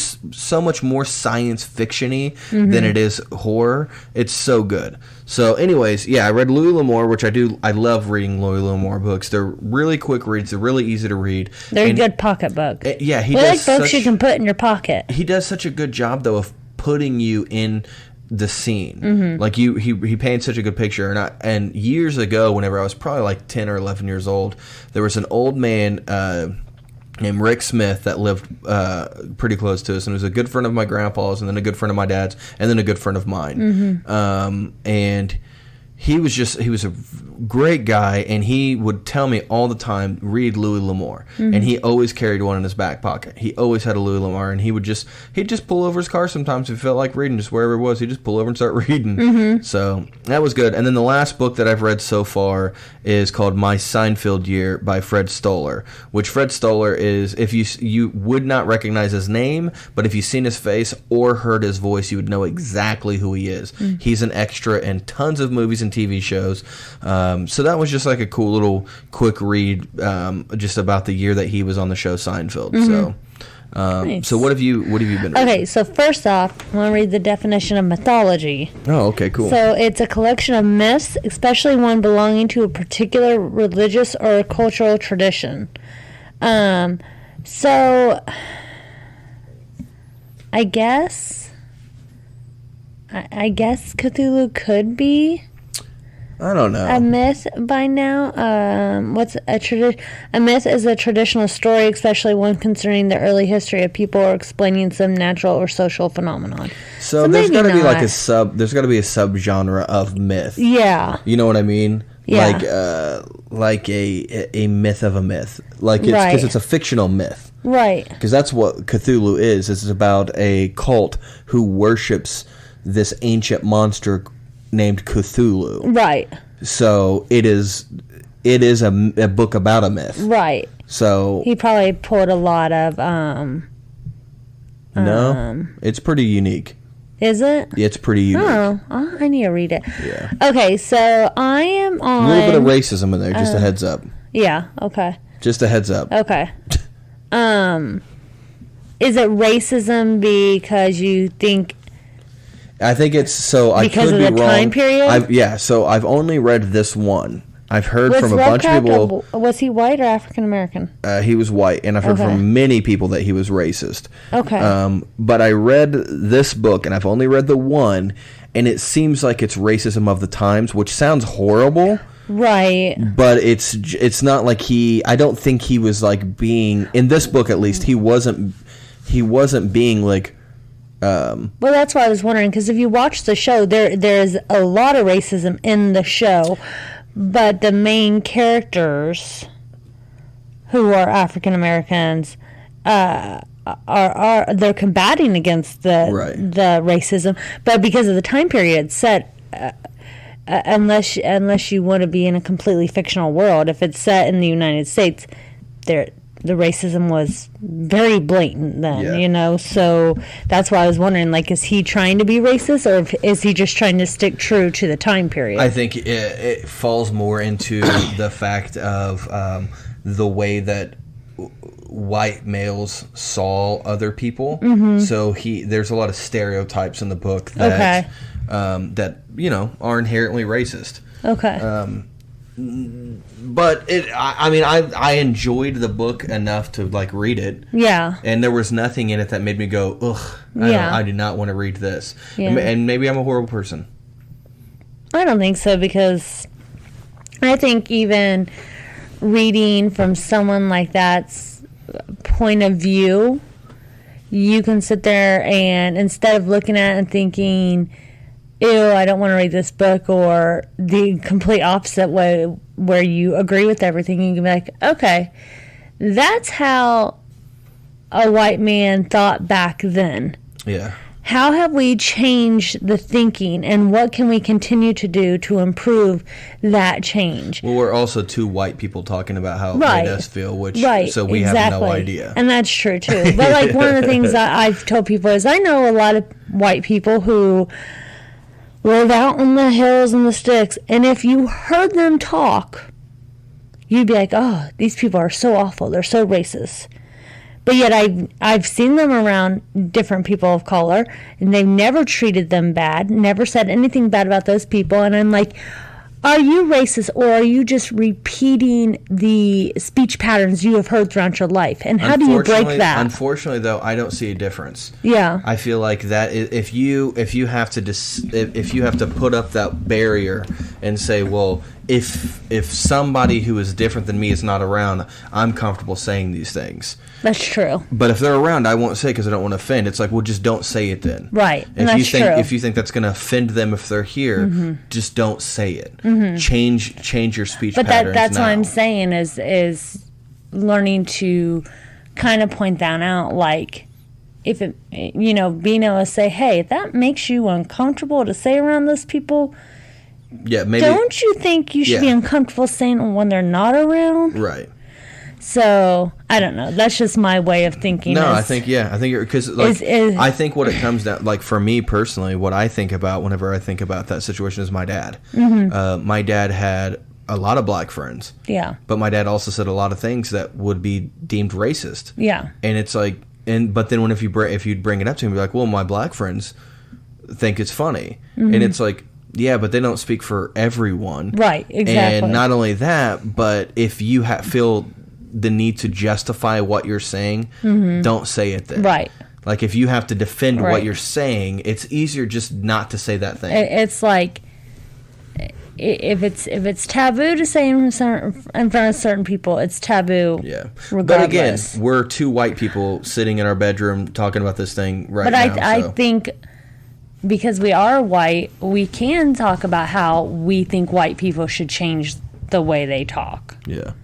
much more science fiction-y than it is horror. It's so good. So, anyways, yeah, I read Louis L'Amour, which I love reading Louis L'Amour books. They're really quick reads. They're really easy to read. They're a good pocket book. Yeah, he does like books you can put in your pocket. He does such a good job, though, of putting you in the scene. Like he paints such a good picture. And years ago, whenever I was probably like 10 or 11 years old, there was an old man named Rick Smith that lived pretty close to us, and was a good friend of my grandpa's, and then a good friend of my dad's, and then a good friend of mine. And he was a great guy, and he would tell me all the time, read Louis L'Amour. And he always carried one in his back pocket. He always had a Louis L'Amour, and he'd just pull over his car sometimes if he felt like reading, just wherever it was. He'd just pull over and start reading. So that was good. And then the last book that I've read so far is called My Seinfeld Year by Fred Stoller, which Fred Stoller is, if you would not recognize his name, but if you've seen his face or heard his voice, you would know exactly who he is. He's an extra in tons of movies and TV shows. So that was just like a cool little quick read, just about the year that he was on the show Seinfeld. So, Nice. So what have you been reading? Okay, so first off, I want to read the definition of mythology. Oh, okay, cool. So it's a collection of myths, especially one belonging to a particular religious or cultural tradition. So I guess Cthulhu could be, I don't know, a myth by now. What's a tradition? A myth is a traditional story, especially one concerning the early history of people or explaining some natural or social phenomenon. So there's got to be like there's got to be a subgenre of myth. Yeah. You know what I mean? Yeah. Like a myth of a myth. Like it's because it's a fictional myth. Right. Because that's what Cthulhu is. It's about a cult who worships this ancient monster named Cthulhu. Right. So it is a book about a myth. Right. So he probably pulled a lot of no, it's pretty unique. Is it? Yeah, it's pretty unique. Oh, I need to read it. Yeah. Okay, so I am on a little bit of racism in there, just a heads up. Yeah, okay. Just a heads up. Okay. Is it racism because you think? I think it's so. I because could of be the wrong. Time period. So I've only read this one. I've heard from a bunch of people. Was he white or African American? He was white, and I've heard from many people that he was racist. Okay. But I read this book, and I've only read the one, and it seems like it's racism of the times, which sounds horrible. Right. But it's not like I don't think he was like being, in this book at least, he wasn't being like. Well, that's why I was wondering, because if you watch the show, there's a lot of racism in the show, but the main characters, who are African Americans, are they're combating against the racism, but because of the time period set. Unless you want to be in a completely fictional world, if it's set in the United States, the racism was very blatant then, you know. So that's why I was wondering, like, is he trying to be racist, or is he just trying to stick true to the time period? I think it falls more into the fact of the way that white males saw other people. Mm-hmm. So there's a lot of stereotypes in the book that that are inherently racist. Okay. But I enjoyed the book enough to like read it. Yeah. And there was nothing in it that made me go, ugh, I do not want to read this. Yeah. And maybe I'm a horrible person. I don't think so, because I think even reading from someone like that's point of view, you can sit there and instead of looking at it and thinking, ew, I don't want to read this book, or the complete opposite way where you agree with everything, you can be like, okay, that's how a white man thought back then. Yeah. How have we changed the thinking, and what can we continue to do to improve that change? Well, we're also two white people talking about how it Right. made us feel, which Right, so we have no idea. And that's true, too. But, like, one of the things that I've told people is I know a lot of white people who live out on the hills and the sticks, and if you heard them talk, you'd be like, oh, these people are so awful. They're so racist. But yet I've seen them around different people of color, and they've never treated them bad, never said anything bad about those people. And I'm like, are you racist, or are you just repeating the speech patterns you have heard throughout your life? And how do you break that? Unfortunately, though, I don't see a difference. Yeah. I feel like that if you have to put up that barrier and say, well, if somebody who is different than me is not around, I'm comfortable saying these things. That's true. But if they're around, I won't say because I don't want to offend. It's like, well, just don't say it then. Right. And that's true. If you think that's going to offend them if they're here, just don't say it. Mm-hmm. Change your speech patterns. But that's now. what I'm saying is learning to kind of point that out. Like, if it, being able to say, hey, if that makes you uncomfortable to say around those people, yeah, maybe. Don't you think you should be uncomfortable saying it when they're not around? Right. So, I don't know. That's just my way of thinking. No, I think because I think what it comes down, like for me personally, what I think about whenever I think about that situation is my dad. Mm-hmm. My dad had a lot of black friends. Yeah. But my dad also said a lot of things that would be deemed racist. Yeah. And it's like, but then if you'd bring it up to him, be like, well, my black friends think it's funny, and it's like. Yeah, but they don't speak for everyone. Right, exactly. And not only that, but if you feel the need to justify what you're saying, don't say it then. Right. Like, if you have to defend what you're saying, it's easier just not to say that thing. It's like, if it's taboo to say in front of certain people, it's taboo. Yeah. Regardless. But again, we're two white people sitting in our bedroom talking about this thing now. But I think... because we are white, we can talk about how we think white people should change the way they talk. Yeah.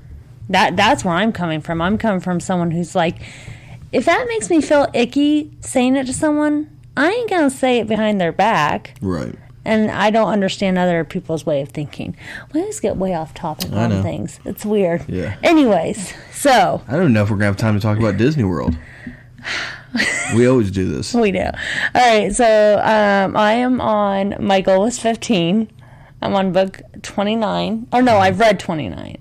That's where I'm coming from. I'm coming from someone who's like, if that makes me feel icky saying it to someone, I ain't going to say it behind their back. Right. And I don't understand other people's way of thinking. We always get way off topic on things. It's weird. Yeah. Anyways, so. I don't know if we're going to have time to talk about Disney World. We always do this. We do. All right, so I am on, my goal was 15. I'm on book 29. Or no, I've read 29.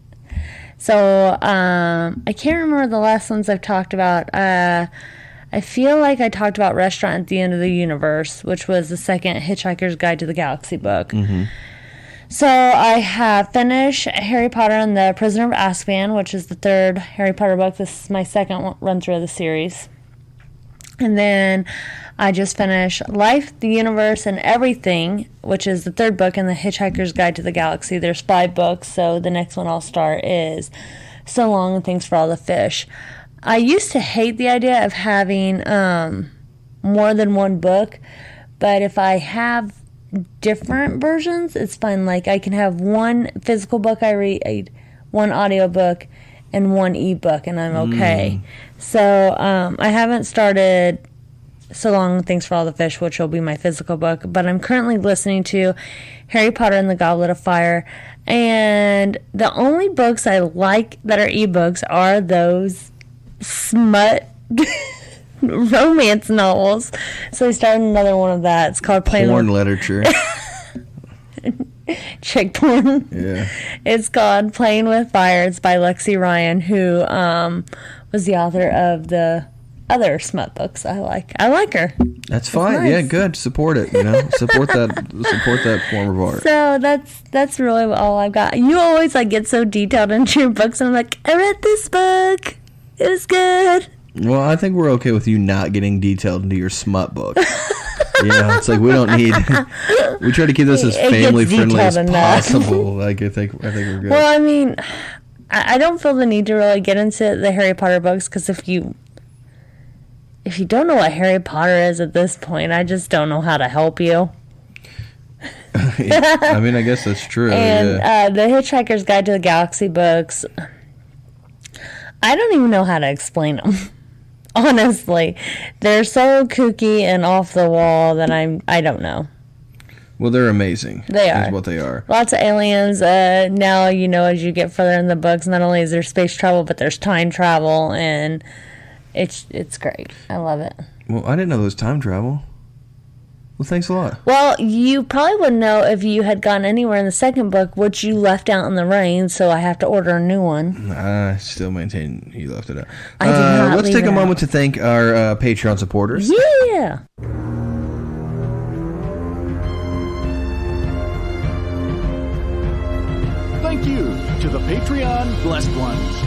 So I can't remember the last ones I've talked about. I feel like I talked about Restaurant at the End of the Universe, which was the second Hitchhiker's Guide to the Galaxy book. Mm-hmm. So I have finished Harry Potter and the Prisoner of Azkaban, which is the third Harry Potter book. This is my second run through of the series. And then I just finished Life, the Universe, and Everything, which is the third book in the Hitchhiker's Guide to the Galaxy. There's 5 books, so the next one I'll start is So Long and Thanks for All the Fish. I used to hate the idea of having more than one book, but if I have different versions, it's fine. Like, I can have one physical book I read, one audiobook, and one ebook, and I'm okay. So I haven't started So Long and Thanks for All the Fish, which will be my physical book, but I'm currently listening to Harry Potter and the Goblet of Fire, and the only books I like that are ebooks are those smut romance novels. So I started another one of that. It's called Porn literature. Chick porn. Yeah. It's called Playing with Fire. It's by Lexi Ryan, who was the author of the other smut books I like. I like her. That's fine. Nice. Yeah, good. Support it. Support that form of art. So that's really all I've got. You always get so detailed into your books, and I'm like, I read this book. It was good. Well, I think we're okay with you not getting detailed into your smut book. It's like we don't need. We try to keep this as family friendly as possible. I think we're good. Well, I mean, I don't feel the need to really get into the Harry Potter books, because if you don't know what Harry Potter is at this point, I just don't know how to help you. I mean, I guess that's true. And the Hitchhiker's Guide to the Galaxy books, I don't even know how to explain them. Honestly, they're so kooky and off the wall that I don't know. Well, they're amazing. They are. Is what they are. Lots of aliens. Now, as you get further in the books, not only is there space travel, but there's time travel, and it's great. I love it. Well, I didn't know there was time travel. Well, thanks a lot. Well, you probably wouldn't know if you had gone anywhere in the second book, which you left out in the rain, so I have to order a new one. I still maintain you left it out. I did not let's leave take a it moment out. to thank our Patreon supporters. Yeah. Thank you to the Patreon blessed ones.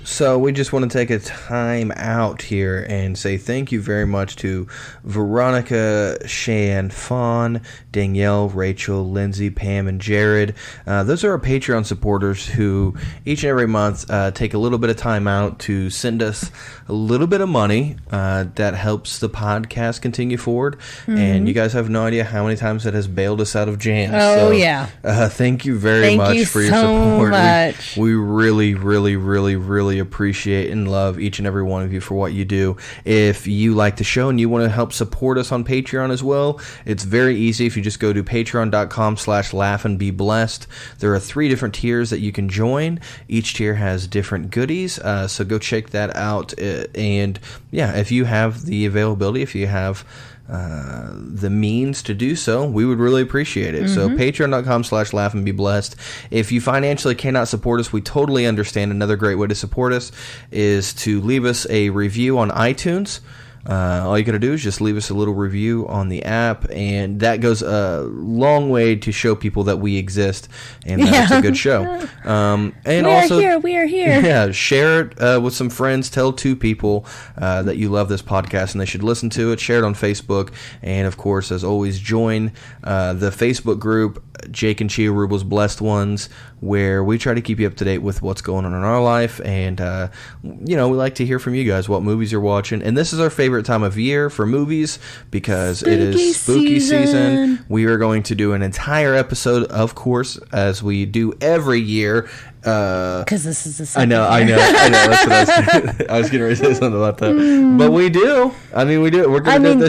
So we just want to take a time out here and say thank you very much to Veronica, Shan, Fawn, Danielle, Rachel, Lindsay, Pam, and Jared. Those are our Patreon supporters who each and every month take a little bit of time out to send us a little bit of money that helps the podcast continue forward. Mm-hmm. And you guys have no idea how many times that has bailed us out of jams. Oh, so, yeah. Thank you very much for your support. Much. We really, really, really, really appreciate and love each and every one of you for what you do. If you like the show and you want to help support us on Patreon as well, it's very easy. If you just go to patreon.com/laughandbeblessed, there are 3 different tiers that you can join. Each tier has different goodies, so go check that out. And yeah, if you have the availability, if you have the means to do so, we would really appreciate it. Mm-hmm. So patreon.com/laughandbeblessed. If you financially cannot support us, we totally understand. Another great way to support us is to leave us a review on iTunes. All you got to do is just leave us a little review on the app, and that goes a long way to show people that we exist and that it's a good show. And We are here. Yeah, share it with some friends. Tell 2 people that you love this podcast and they should listen to it. Share it on Facebook, and of course, as always, join the Facebook group Jake and Chia Rubel's Blessed Ones, where we try to keep you up to date with what's going on in our life. And we like to hear from you guys what movies you're watching. And this is our favorite time of year for movies because it is spooky season. We are going to do an entire episode, of course, as we do every year. Because this is the second I know. That's what I was getting ready to say something about that. But we do. We do it. We're going to do it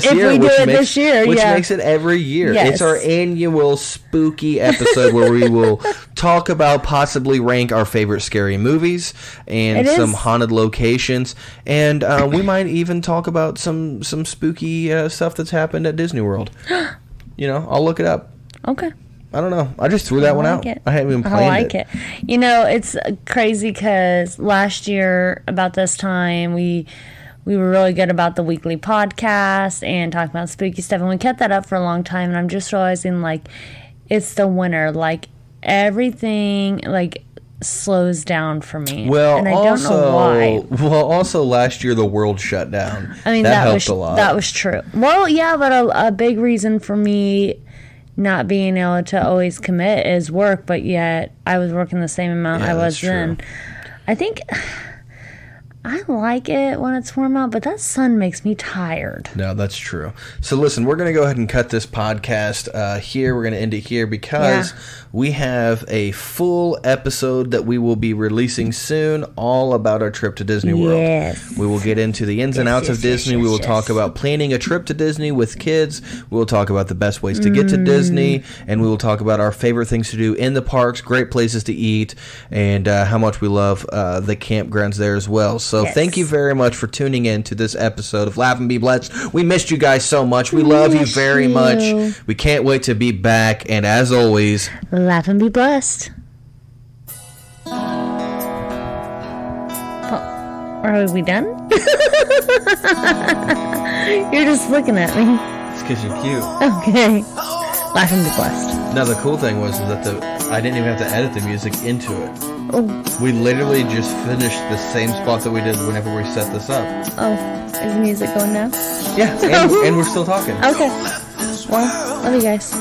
this year. Which makes it every year. Yes. It's our annual spooky episode where we will talk about, possibly rank our favorite scary movies and some haunted locations. And we might even talk about some spooky stuff that's happened at Disney World. I'll look it up. Okay. I don't know. I just threw that one out. I haven't even planned it. It's crazy because last year about this time we were really good about the weekly podcast and talking about spooky stuff, and we kept that up for a long time. And I'm just realizing it's the winter, everything slows down for me. Well, and I don't know why. Well, also last year the world shut down. that helped a lot. That was true. Well, yeah, but a big reason for me not being able to always commit is work, but yet I was working the same amount I was then. I think I like it when it's warm out, but that sun makes me tired. No, that's true. So listen, we're going to go ahead and cut this podcast here. We're going to end it here because we have a full episode that we will be releasing soon, all about our trip to Disney World. Yes. We will get into the ins and outs of Disney. We will talk about planning a trip to Disney with kids. We will talk about the best ways to get to Disney, and we will talk about our favorite things to do in the parks, great places to eat, and how much we love the campgrounds there as well. So thank you very much for tuning in to this episode of Laugh and Be Blessed. We missed you guys so much. We love you very much. We can't wait to be back. And as always, laugh and be blessed. Are we done? You're just looking at me. It's because you're cute. Okay. Laugh and be blessed. Now, the cool thing was that I didn't even have to edit the music into it. Oh. We literally just finished the same spot that we did whenever we set this up. Oh, is the music going now? Yeah, and we're still talking. Okay. Well, love you guys.